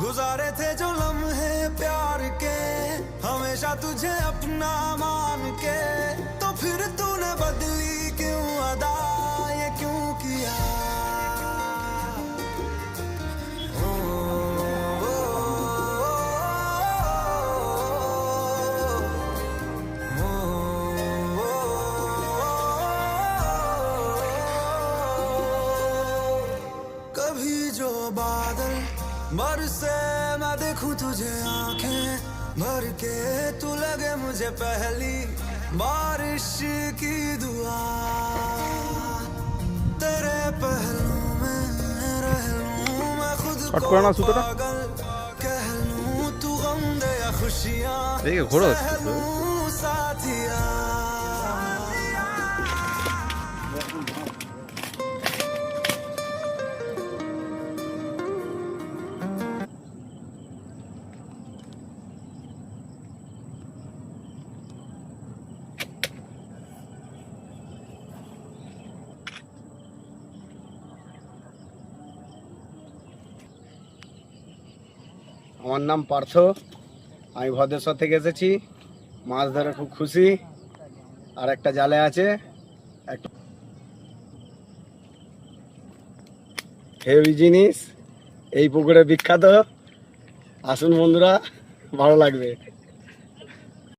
गुजारे थे जो लम्हे प्यार के, हमेशा तुझे अपना मान के, तो फिर तूने बदली क्यों अदा, ये क्यों किया। ओ, ओ, कभी जो बादल बरसे मैं देखूं तुझे आंखें भर के, तू लगे मुझे पहली बारिश की दुआ, तेरे पहलू में रह लूं मैं खुद को पागल कह लूं, तू गम दे या खुशियां सह लूं साथिया। আমার নাম পার্থ, আমি ভদ্রেশ্বর থেকে এসেছি। মাছ ধরে খুব খুশি। আর একটা জালে আছে একটা হেভি জিনিস, এই পুকুরে বিখ্যাত। আসুন বন্ধুরা, ভালো লাগবে।